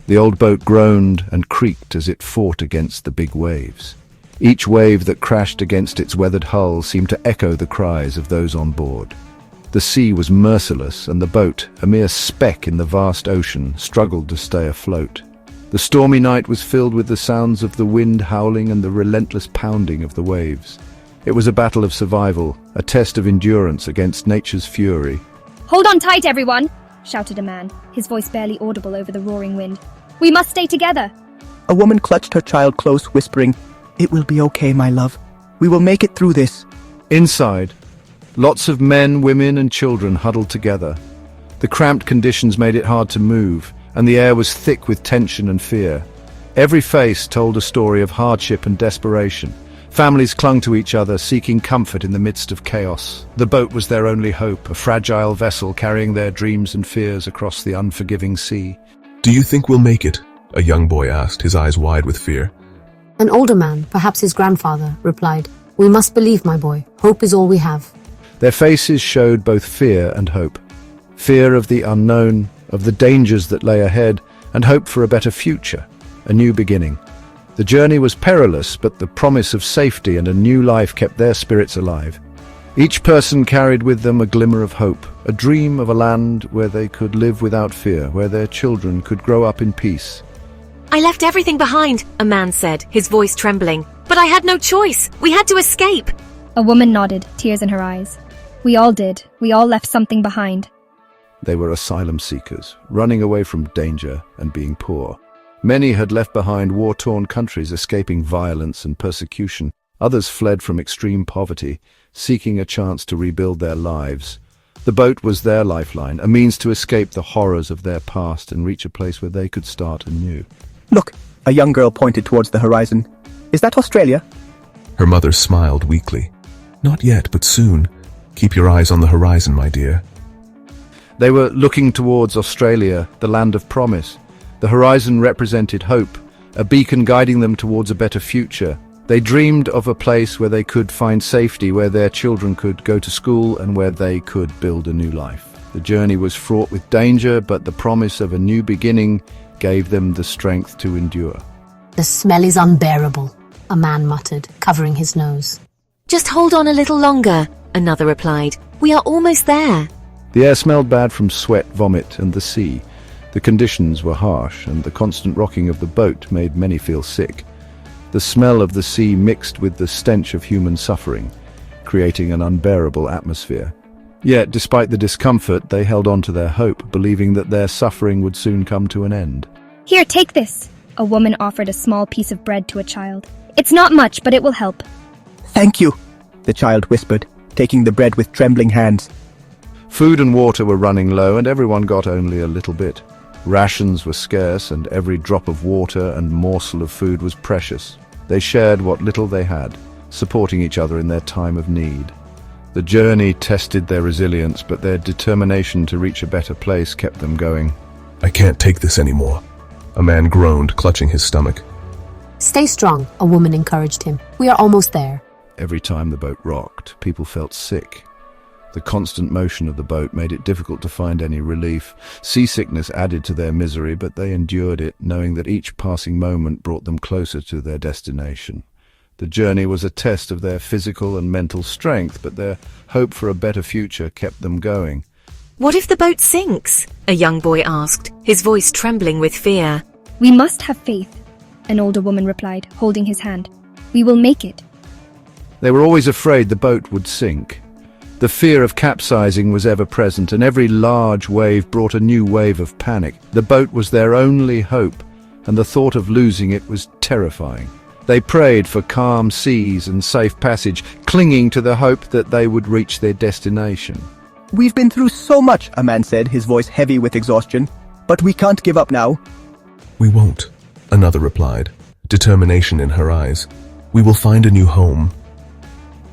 The old boat groaned and creaked as it fought against the big waves. Each wave that crashed against its weathered hull seemed to echo the cries of those on board. The sea was merciless, and the boat, a mere speck in the vast ocean, struggled to stay afloat. The stormy night was filled with the sounds of the wind howling and the relentless pounding of the waves. It was a battle of survival, a test of endurance against nature's fury. "Hold on tight, everyone!" shouted a man, his voice barely audible over the roaring wind. "We must stay together!" A woman clutched her child close, whispering, "It will be okay, my love. We will make it through this." Inside, lots of men, women and children huddled together. The cramped conditions made it hard to move, and the air was thick with tension and fear. Every face told a story of hardship and desperation. Families clung to each other, seeking comfort in the midst of chaos. The boat was their only hope, a fragile vessel carrying their dreams and fears across the unforgiving sea. "Do you think we'll make it?" a young boy asked, his eyes wide with fear. An older man, perhaps his grandfather, replied, "We must believe, my boy. Hope is all we have." Their faces showed both fear and hope. Fear of the unknown, of the dangers that lay ahead, and hope for a better future, a new beginning. The journey was perilous, but the promise of safety and a new life kept their spirits alive. Each person carried with them a glimmer of hope, a dream of a land where they could live without fear, where their children could grow up in peace. "I left everything behind," a man said, his voice trembling. "But I had no choice. We had to escape." A woman nodded, tears in her eyes. "We all did. We all left something behind." They were asylum seekers, running away from danger and being poor. Many had left behind war-torn countries, escaping violence and persecution. Others fled from extreme poverty, seeking a chance to rebuild their lives. The boat was their lifeline, a means to escape the horrors of their past and reach a place where they could start anew. "Look," a young girl pointed towards the horizon. "Is that Australia?" Her mother smiled weakly. "Not yet, but soon. Keep your eyes on the horizon, my dear." They were looking towards Australia, the land of promise. The horizon represented hope, a beacon guiding them towards a better future. They dreamed of a place where they could find safety, where their children could go to school, and where they could build a new life. The journey was fraught with danger, but the promise of a new beginning gave them the strength to endure. "The smell is unbearable," a man muttered, covering his nose. "Just hold on a little longer," another replied. "We are almost there." The air smelled bad from sweat, vomit, and the sea. The conditions were harsh, and the constant rocking of the boat made many feel sick. The smell of the sea mixed with the stench of human suffering, creating an unbearable atmosphere. Yet, despite the discomfort, they held on to their hope, believing that their suffering would soon come to an end. "Here, take this." A woman offered a small piece of bread to a child. "It's not much, but it will help." "Thank you," the child whispered, taking the bread with trembling hands. Food and water were running low, and everyone got only a little bit. Rations were scarce, and every drop of water and morsel of food was precious. They shared what little they had, supporting each other in their time of need. The journey tested their resilience, but their determination to reach a better place kept them going. "I can't take this anymore," a man groaned, clutching his stomach. "Stay strong," a woman encouraged him. "We are almost there." Every time the boat rocked, people felt sick. The constant motion of the boat made it difficult to find any relief. Seasickness added to their misery, but they endured it, knowing that each passing moment brought them closer to their destination. The journey was a test of their physical and mental strength, but their hope for a better future kept them going. "What if the boat sinks?" a young boy asked, his voice trembling with fear. "We must have faith," an older woman replied, holding his hand. "We will make it." They were always afraid the boat would sink. The fear of capsizing was ever present, and every large wave brought a new wave of panic. The boat was their only hope, and the thought of losing it was terrifying. They prayed for calm seas and safe passage, clinging to the hope that they would reach their destination. "We've been through so much," a man said, his voice heavy with exhaustion. "But we can't give up now." "We won't," another replied, determination in her eyes. "We will find a new home."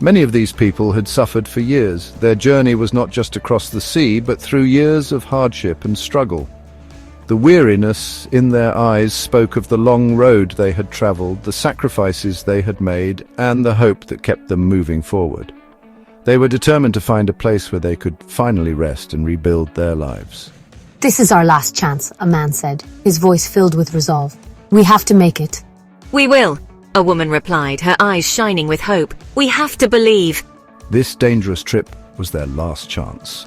Many of these people had suffered for years. Their journey was not just across the sea, but through years of hardship and struggle. The weariness in their eyes spoke of the long road they had traveled, the sacrifices they had made, and the hope that kept them moving forward. They were determined to find a place where they could finally rest and rebuild their lives. This is our last chance, a man said, his voice filled with resolve. We have to make it. We will, a woman replied, her eyes shining with hope. We have to believe. This dangerous trip was their last chance.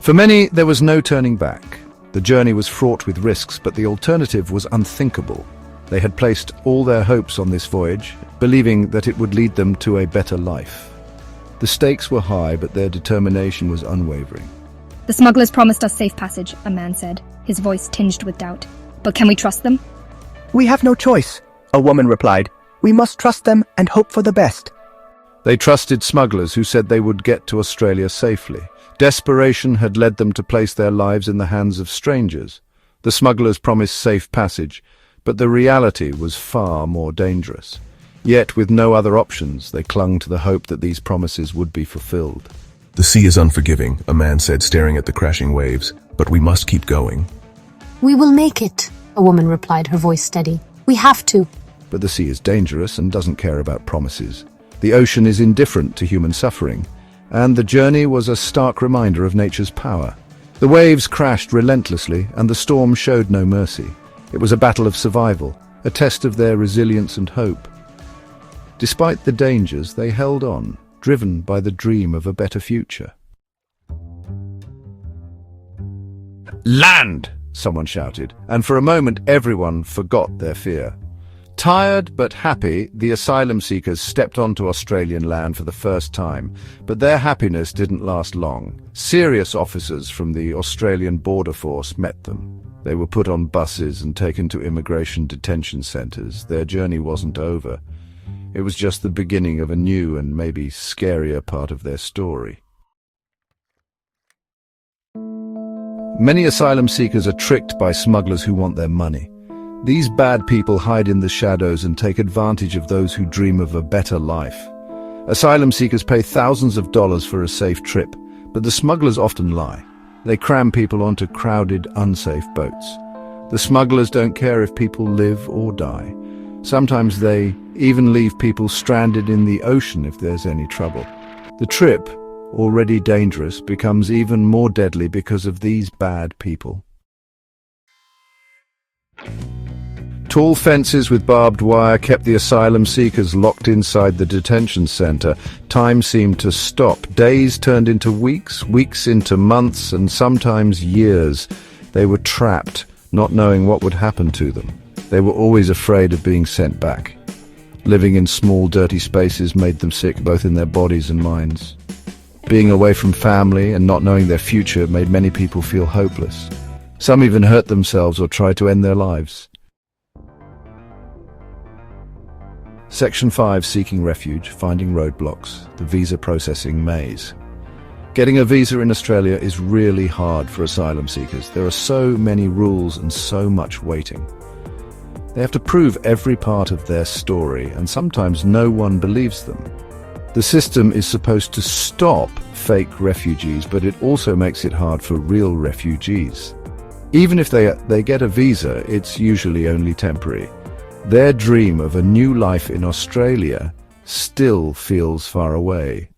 For many, there was no turning back. The journey was fraught with risks, but the alternative was unthinkable. They had placed all their hopes on this voyage, believing that it would lead them to a better life. The stakes were high, but their determination was unwavering. The smugglers promised us safe passage, a man said, his voice tinged with doubt. But can we trust them? We have no choice, a woman replied. We must trust them and hope for the best. They trusted smugglers who said they would get to Australia safely. Desperation had led them to place their lives in the hands of strangers. The smugglers promised safe passage, but the reality was far more dangerous. Yet, with no other options, they clung to the hope that these promises would be fulfilled. The sea is unforgiving, a man said, staring at the crashing waves, but we must keep going. We will make it, a woman replied, her voice steady. We have to. But the sea is dangerous and doesn't care about promises. The ocean is indifferent to human suffering, and the journey was a stark reminder of nature's power. The waves crashed relentlessly, and the storm showed no mercy. It was a battle of survival, a test of their resilience and hope. Despite the dangers, they held on, driven by the dream of a better future. "Land!" someone shouted, and for a moment everyone forgot their fear. Tired but happy, the asylum seekers stepped onto Australian land for the first time, but their happiness didn't last long. Serious officers from the Australian Border Force met them. They were put on buses and taken to immigration detention centres. Their journey wasn't over. It was just the beginning of a new and maybe scarier part of their story. Many asylum seekers are tricked by smugglers who want their money. These bad people hide in the shadows and take advantage of those who dream of a better life. Asylum seekers pay thousands of dollars for a safe trip, but the smugglers often lie. They cram people onto crowded, unsafe boats. The smugglers don't care if people live or die. Sometimes they even leave people stranded in the ocean if there's any trouble. The trip, already dangerous, becomes even more deadly because of these bad people. Tall fences with barbed wire kept the asylum seekers locked inside the detention center. Time seemed to stop. Days turned into weeks, weeks into months, and sometimes years. They were trapped, not knowing what would happen to them. They were always afraid of being sent back. Living in small, dirty spaces made them sick, both in their bodies and minds. Being away from family and not knowing their future made many people feel hopeless. Some even hurt themselves or tried to end their lives. Section 5, Seeking Refuge, Finding Roadblocks, the Visa Processing Maze. Getting a visa in Australia is really hard for asylum seekers. There are so many rules and so much waiting. They have to prove every part of their story, and sometimes no one believes them. The system is supposed to stop fake refugees, but it also makes it hard for real refugees. Even if they get a visa, it's usually only temporary. Their dream of a new life in Australia still feels far away.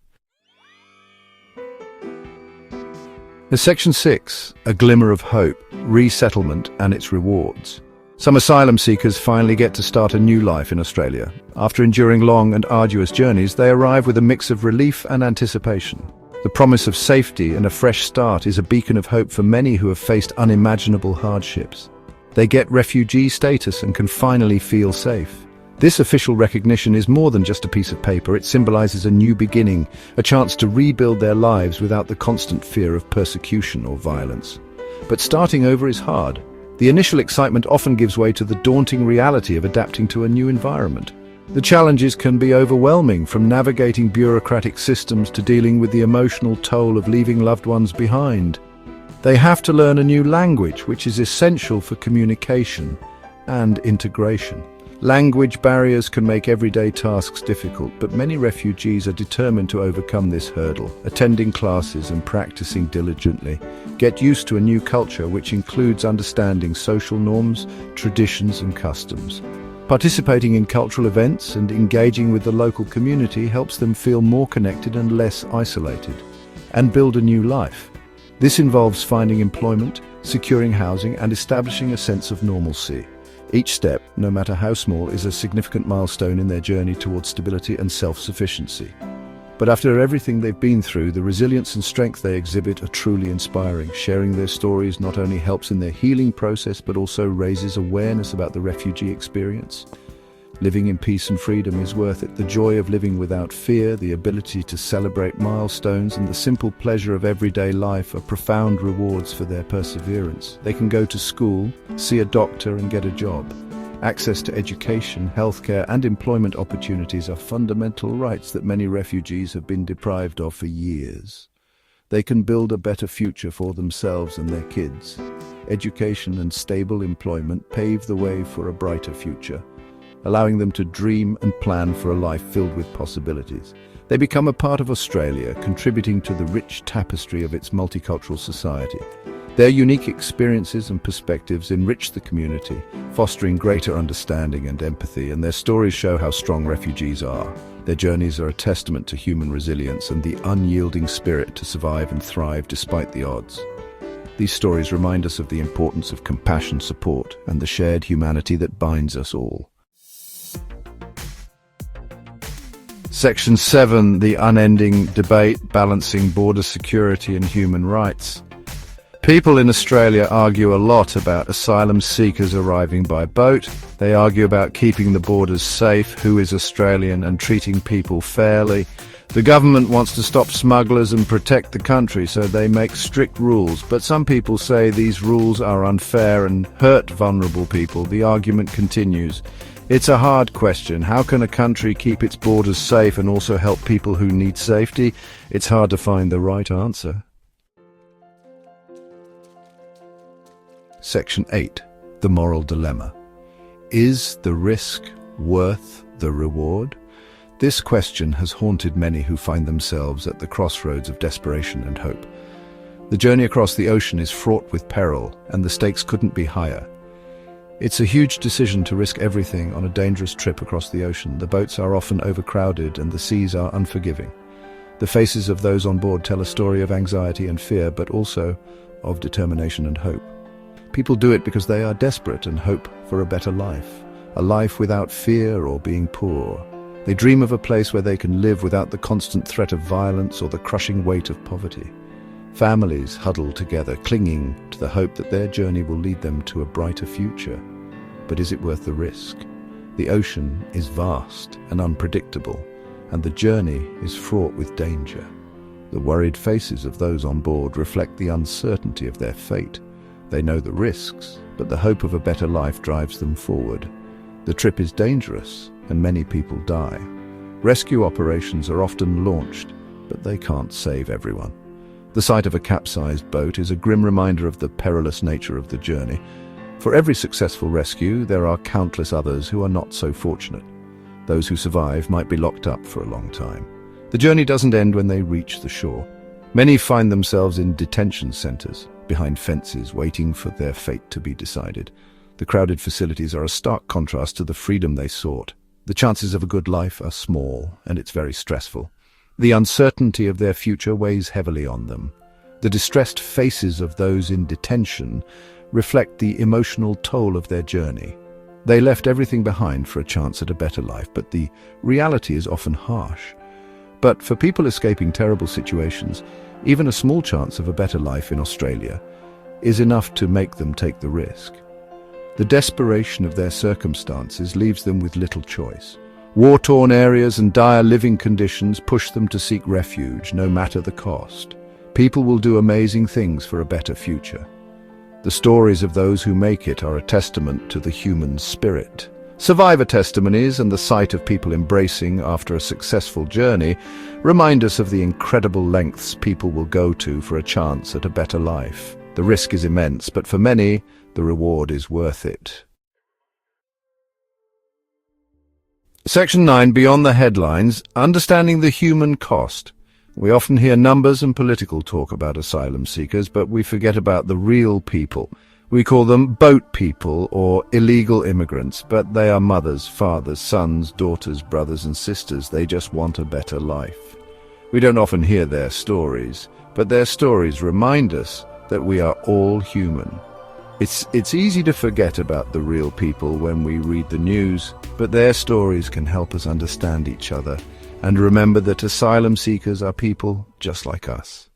Section 6, A Glimmer of Hope, Resettlement and its Rewards. Some asylum seekers finally get to start a new life in Australia. After enduring long and arduous journeys, they arrive with a mix of relief and anticipation. The promise of safety and a fresh start is a beacon of hope for many who have faced unimaginable hardships. They get refugee status and can finally feel safe. This official recognition is more than just a piece of paper. It symbolizes a new beginning, a chance to rebuild their lives without the constant fear of persecution or violence. But starting over is hard. The initial excitement often gives way to the daunting reality of adapting to a new environment. The challenges can be overwhelming, from navigating bureaucratic systems to dealing with the emotional toll of leaving loved ones behind. They have to learn a new language, which is essential for communication and integration. Language barriers can make everyday tasks difficult, but many refugees are determined to overcome this hurdle, attending classes and practicing diligently. Get used to a new culture, which includes understanding social norms, traditions and customs. Participating in cultural events and engaging with the local community helps them feel more connected and less isolated, and build a new life. This involves finding employment, securing housing and establishing a sense of normalcy. Each step, no matter how small, is a significant milestone in their journey towards stability and self-sufficiency. But after everything they've been through, the resilience and strength they exhibit are truly inspiring. Sharing their stories not only helps in their healing process, but also raises awareness about the refugee experience. Living in peace and freedom is worth it. The joy of living without fear, the ability to celebrate milestones, and the simple pleasure of everyday life are profound rewards for their perseverance. They can go to school, see a doctor, and get a job. Access to education, healthcare, and employment opportunities are fundamental rights that many refugees have been deprived of for years. They can build a better future for themselves and their kids. Education and stable employment pave the way for a brighter future, allowing them to dream and plan for a life filled with possibilities. They become a part of Australia, contributing to the rich tapestry of its multicultural society. Their unique experiences and perspectives enrich the community, fostering greater understanding and empathy, and their stories show how strong refugees are. Their journeys are a testament to human resilience and the unyielding spirit to survive and thrive despite the odds. These stories remind us of the importance of compassion, support, and the shared humanity that binds us all. Section 7, the unending debate balancing border security and human rights. People in Australia argue a lot about asylum seekers arriving by boat. They argue about keeping the borders safe, who is Australian, and treating people fairly. The government wants to stop smugglers and protect the country, so they make strict rules. But some people say these rules are unfair and hurt vulnerable people. The argument continues. It's a hard question. How can a country keep its borders safe and also help people who need safety? It's hard to find the right answer. Section 8. The moral dilemma. Is the risk worth the reward? This question has haunted many who find themselves at the crossroads of desperation and hope. The journey across the ocean is fraught with peril, and the stakes couldn't be higher. It's a huge decision to risk everything on a dangerous trip across the ocean. The boats are often overcrowded and the seas are unforgiving. The faces of those on board tell a story of anxiety and fear, but also of determination and hope. People do it because they are desperate and hope for a better life, a life without fear or being poor. They dream of a place where they can live without the constant threat of violence or the crushing weight of poverty. Families huddle together, clinging to the hope that their journey will lead them to a brighter future. But is it worth the risk? The ocean is vast and unpredictable, and the journey is fraught with danger. The worried faces of those on board reflect the uncertainty of their fate. They know the risks, but the hope of a better life drives them forward. The trip is dangerous, and many people die. Rescue operations are often launched, but they can't save everyone. The sight of a capsized boat is a grim reminder of the perilous nature of the journey. For every successful rescue, there are countless others who are not so fortunate. Those who survive might be locked up for a long time. The journey doesn't end when they reach the shore. Many find themselves in detention centers, behind fences, waiting for their fate to be decided. The crowded facilities are a stark contrast to the freedom they sought. The chances of a good life are small, and it's very stressful. The uncertainty of their future weighs heavily on them. The distressed faces of those in detention reflect the emotional toll of their journey. They left everything behind for a chance at a better life, but the reality is often harsh. But for people escaping terrible situations, even a small chance of a better life in Australia is enough to make them take the risk. The desperation of their circumstances leaves them with little choice. War-torn areas and dire living conditions push them to seek refuge, no matter the cost. People will do amazing things for a better future. The stories of those who make it are a testament to the human spirit. Survivor testimonies and the sight of people embracing after a successful journey remind us of the incredible lengths people will go to for a chance at a better life. The risk is immense, but for many, the reward is worth it. Section 9, Beyond the Headlines, Understanding the Human Cost. We often hear numbers and political talk about asylum seekers, but we forget about the real people. We call them boat people or illegal immigrants, but they are mothers, fathers, sons, daughters, brothers and sisters. They just want a better life. We don't often hear their stories, but their stories remind us that we are all human. It's easy to forget about the real people when we read the news, but their stories can help us understand each other and remember that asylum seekers are people just like us.